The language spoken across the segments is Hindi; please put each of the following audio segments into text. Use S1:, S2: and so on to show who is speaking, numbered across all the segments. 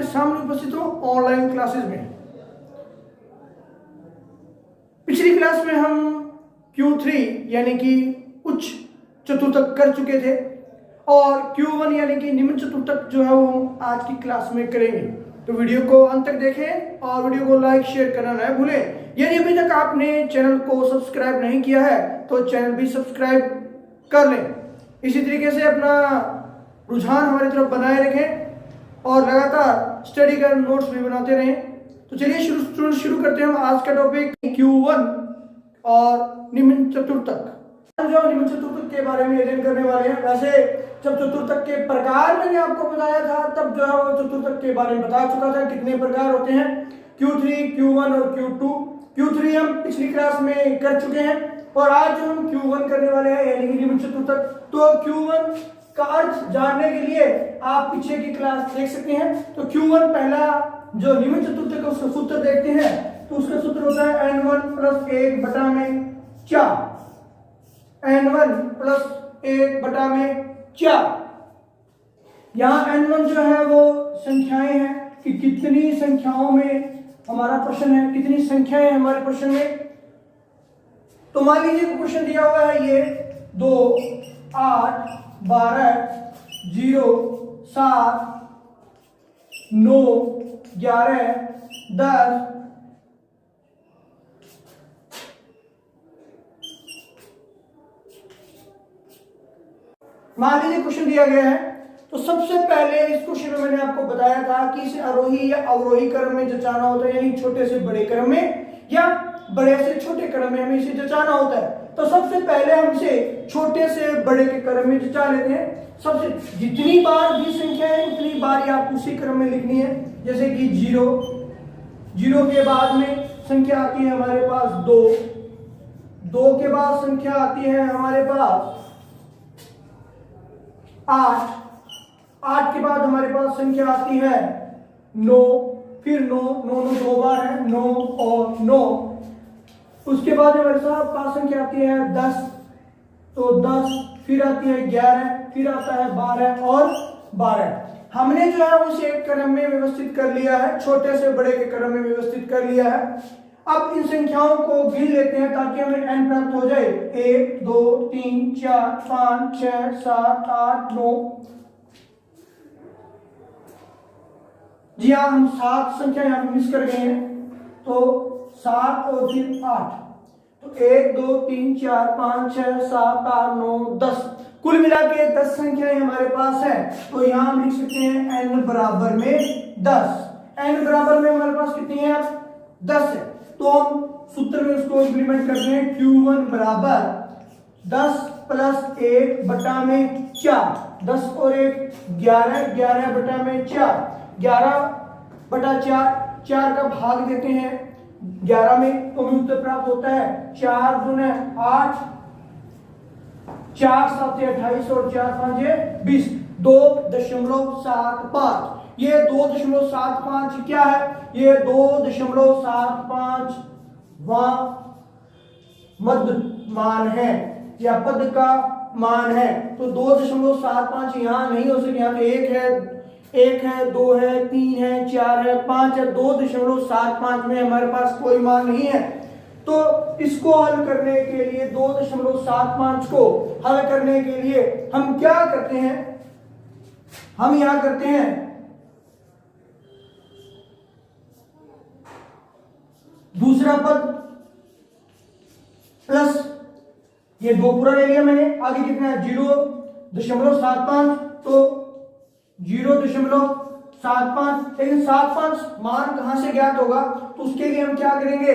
S1: आपके सामने उपस्थित हूँ ऑनलाइन क्लासेस में। पिछली क्लास में हम Q3 यानी कि उच्च चतुर्थक कर चुके थे और Q1 यानी कि निम्न चतुर्थक जो है वो आज की क्लास में करेंगे। तो वीडियो को अंत तक देखें और वीडियो को लाइक शेयर करना न भूलें। यदि अभी तक आपने चैनल को सब्सक्राइब नहीं किया है तो चैनल भी सब्सक्राइब कर लें। इसी तरीके से अपना रुझान हमारी तरफ बनाए रखें और लगातार स्टडी कर नोट्स भी बनाते रहें। तो चलिए शुरू करते हैं हम आज का टॉपिक Q1 और निम्न चतुर्थक। जो निम्न चतुर्थक के बारे में अध्ययन करने वाले हैं। वैसे जब चतुर्थक के प्रकार मैंने आपको बताया था तब जो है वो चतुर्थक के बारे में बता चुका था कितने प्रकार होते हैं, Q3, Q1 और Q2। Q3 हम पिछली क्लास में कर चुके हैं और आज जो हम Q1 करने वाले हैं यानी कि निम्न चतुर्थक। तो Q1 का अर्थ जानने के लिए आप पीछे की क्लास देख सकते हैं। तो Q1 पहला जो निम्न चतुर्थक का उसका सूत्र देखते हैं तो उसका सूत्र होता है n1 + 1 बटा में 4। n1 + 1 बटा में 4। यहाँ n1 जो है वो संख्याएं हैं कि कितनी संख्याओं में हमारा प्रश्न है, कितनी संख्याएं हैं हमारे प्रश्न में। तो मान लीजिए क्वेश्चन दिया हुआ है ये 2, 8, 12, 0, 7, 9, 11, 10, मान लीजिए क्वेश्चन दिया गया है। तो सबसे पहले इस क्वेश्चन में मैंने आपको बताया था कि इसे आरोही या अवरोही क्रम में जचाना होता है, यानी छोटे से बड़े क्रम में या बड़े से छोटे क्रम में हमें इसे जचाना होता है। तो सबसे पहले हम इसे छोटे से बड़े के क्रम में जचा लेते हैं। सबसे जितनी बार भी संख्या है उतनी बार आप उसी क्रम में लिखनी है। जैसे कि 0 के बाद में संख्या आती है हमारे पास 2 के बाद संख्या आती है हमारे पास 8 के बाद हमारे पास संख्या आती है 9, फिर 9 दो बार है 9 और 9। उसके बाद हमारे पास संख्या आती है 10, तो 10, फिर आती है 11, फिर आता है 12 और 12। हमने जो है उसे एक क्रम में व्यवस्थित कर लिया है, छोटे से बड़े के क्रम में व्यवस्थित कर लिया है। अब इन संख्याओं को गिन लेते हैं ताकि हमें n प्राप्त हो जाए। 1, 2, 3, 4, 5, 6, 7, 8, 9। जी हाँ, हम 7 संख्या यहाँ पे मिस कर गए हैं। तो 7 और फिर 8, तो 1, 2, 3, 4, 5, 6, 7, 8, 9, 10, कुल मिला के 10 संख्याएं हमारे पास है। तो यहाँ हम लिख सकते हैं n बराबर में 10। n बराबर में हमारे पास कितनी है, 10 है। तो हम सूत्र में उसको इंप्लीमेंट करते हैं। Q1 बराबर 10 + 1 बटा में 4। 10 और 1 11, 11 बटा में 4, 11 बटा 4 का भाग देते हैं 11 में तो हमें उत्तर प्राप्त होता है 4 दूने 8, 4 7 28 और 4 5 20, 2.75। ये 2.75 क्या है, ये 2.75 मध्य मान है या पद का मान है। तो 2.75 यहाँ नहीं हो सके, यहाँ पे 1 है 2 है 3 है 4 है 5 है। 2.75 में हमारे पास कोई मान नहीं है। तो इसको हल करने के लिए 2.75 को हल करने के लिए हम क्या करते हैं, हम यहां करते हैं दूसरा पद प्लस ये 2 पूरा ले लिया मैंने। आगे कितना है 0.75, तो 0.75, लेकिन 75 मान कहां से ज्ञात होगा, तो उसके लिए हम क्या करेंगे,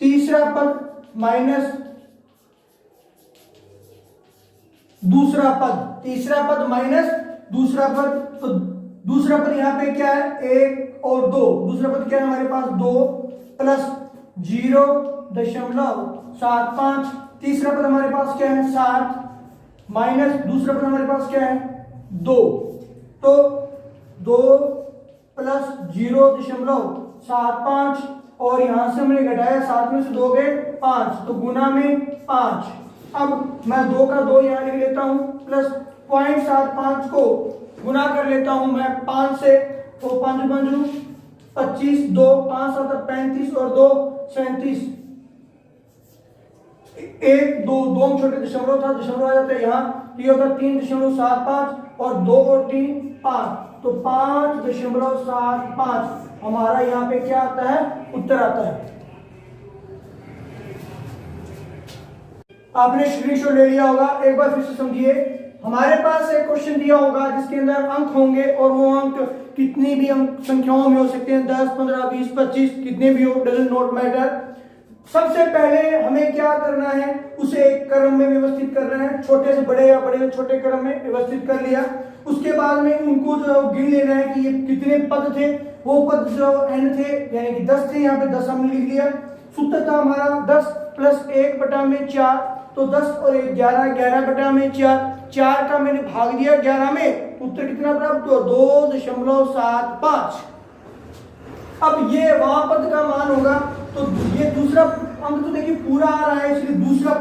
S1: तीसरा पद माइनस दूसरा पद, तीसरा पद माइनस दूसरा पद। तो दूसरा पद यहाँ पे क्या है 1 और 2, दूसरा पद क्या है हमारे पास 2 प्लस 0.75, तीसरा पद हमारे पास क्या है 7 माइनस दूसरा पद हमारे पास क्या है 2। तो 2 प्लस 0.75 और यहां से हमने घटाया 7 में से 2 गए 5, तो गुना में 5। अब मैं 2 का 2 यहां लिख लेता हूं प्लस 0.75 को गुना कर लेता हूं मैं 5 से, तो 5 पंजू 25, 2 5 7 35 और 2 37, 1 2 2 छोटे दशमलव था, दशमलव आ जाता है यहाँ, तो ये होता है 3.75 और 2 और 3 5, तो 5.75 हमारा यहाँ पे क्या आता है, उत्तर आता है। आपने स्क्रीनशॉट ले लिया होगा, एक बार फिर से समझिए। हमारे पास एक क्वेश्चन दिया होगा जिसके अंदर अंक होंगे और वो अंक कितनी भी अंक संख्याओं में हो सकते हैं, 10 15 20 25 कितने भी हो, डजंट नॉट मैटर। सबसे पहले हमें क्या करना है, उसे एक क्रम में व्यवस्थित करना है, छोटे से बड़े या बड़े से छोटे क्रम में व्यवस्थित कर लिया। उसके बाद में उनको जो है गिन लेना है कि ये कितने पद थे, वो पद जो n थे यानी कि 10 थे, यहाँ पे 10 हमने लिख लिया। सूत्र था हमारा 10 + 1/4, तो 10 और 1 11, 11/4, 4 का मैंने भाग दिया 11 में, उत्तर कितना प्राप्त हुआ, 2.75। अब ये वहां पद का मान होगा, तो ये दूसरा अंक तो देखिए पूरा आ रहा है, इसलिए दूसरा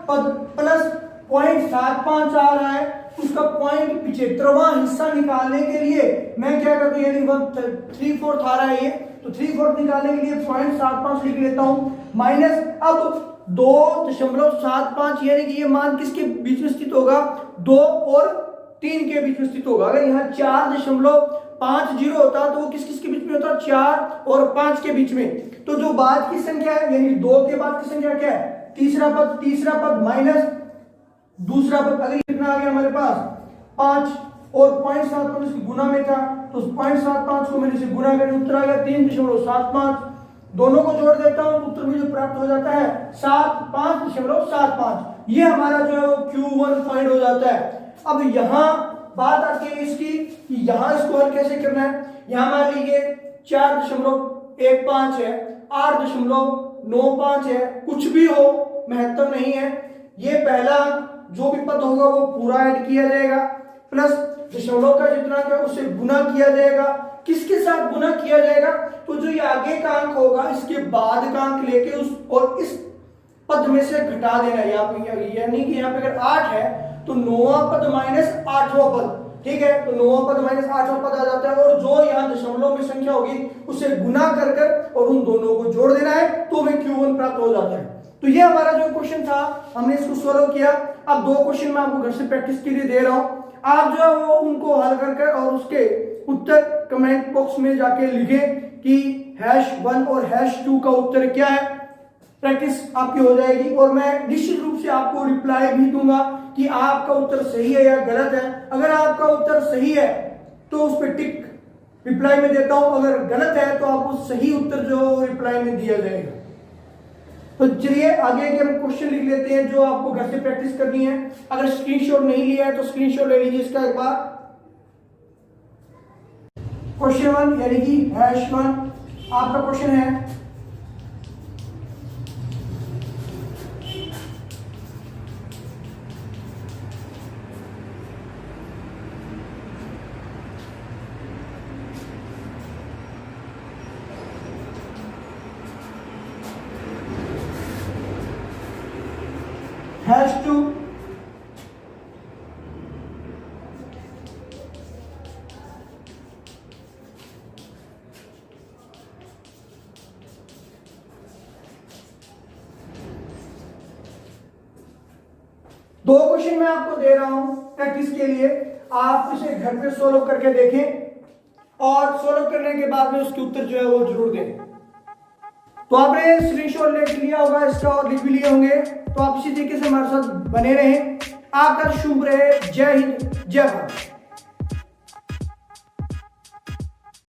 S1: पद प्लस 0.75 आ रहा है, उसका 0.75वां हिस्सा निकालने के लिए मैं क्या करता हूं, यानी 3/4 आ रहा है ये, तो 3/4 निकालने के लिए 0.75 लिख लेता हूं, माइनस अब 2.75 यानी कि ये मान किसके बीच में स्थित होगा, 2 और 3 के बीच में स्थित होगा। अगर यहाँ 4.50 होता तो वो किस किस के बीच में होता, 4 और 5 के बीच में। तो जो बाद की संख्या है यानी 2 के बाद की संख्या क्या है, तीसरा पद माइनस दूसरा पद, अगर कितना आ गया हमारे पास 5 और 0.75 इसकी गुना में था, तो 0.75 को मैंने इसे गुना करके उत्तर आ गया 3.75। दोनों को जोड़ देता हूं तो उत्तर मुझे प्राप्त हो जाता है 5.75। ये हमारा जो है वो Q1 फाइंड हो जाता है। अब यहां बात आती है इसकी कि यहां इसको हल कैसे करना है। यहां मान लीजिए 4.15 है, 8.95 है, कुछ भी हो महत्व नहीं है। ये पहला जो भी पद होगा वो पूरा ऐड किया जाएगा, प्लस दशमलव का जितना है उससे गुना किया जाएगा। किसके साथ गुना किया जाएगा, तो जो ये आगे का अंक होगा इसके बाद का अंक लेके उस और इस पद में से घटा देना है। यहाँ पे यानी कि यहाँ पे अगर 8 है तो 9वां पद माइनस 8वां पद, ठीक है, तो 9वां पद माइनस 8वां पद आ जाता है, और जो यहाँ दशमलव में संख्या होगी उसे गुना कर कर और उन दोनों को जोड़ देना है, तो हमें Q1 प्राप्त हो जाता है। तो ये हमारा जो क्वेश्चन था हमने इसको सॉल्व किया। अब 2 क्वेश्चन मैं आपको घर से प्रैक्टिस के लिए दे रहा हूं, आप जो है वो उनको हल कर और उसके उत्तर कमेंट बॉक्स में जाके लिखें कि #1 और #2 का उत्तर क्या है। प्रैक्टिस आपकी हो जाएगी और मैं निश्चित रूप से आपको रिप्लाई भी दूंगा कि आपका उत्तर सही है या गलत है। अगर आपका उत्तर सही है तो उस पर टिक रिप्लाई में देता हूं, अगर गलत है तो आपको सही उत्तर जो रिप्लाई में दिया जाएगा। तो चलिए आगे के हम क्वेश्चन लिख लेते हैं जो आपको घर से प्रैक्टिस करनी है। अगर स्क्रीनशॉट नहीं लिया है तो स्क्रीनशॉट ले लीजिए इसका एक बार। क्वेश्चन 1 यानी कि #1 आपका क्वेश्चन है #2 2 क्वेश्चन मैं आपको दे रहा हूं प्रैक्टिस के लिए, आप इसे घर पे सोल्व करके देखें और सोल्व करने के बाद में उसके उत्तर जो है वो जरूर दें। तो आपने स्क्रीनशॉट ले लिया होगा इसका और लिख भी लिए होंगे, तो आप इसी तरीके से हमारे साथ बने रहें। आपका शुभ रहे। जय हिंद, जय भारत।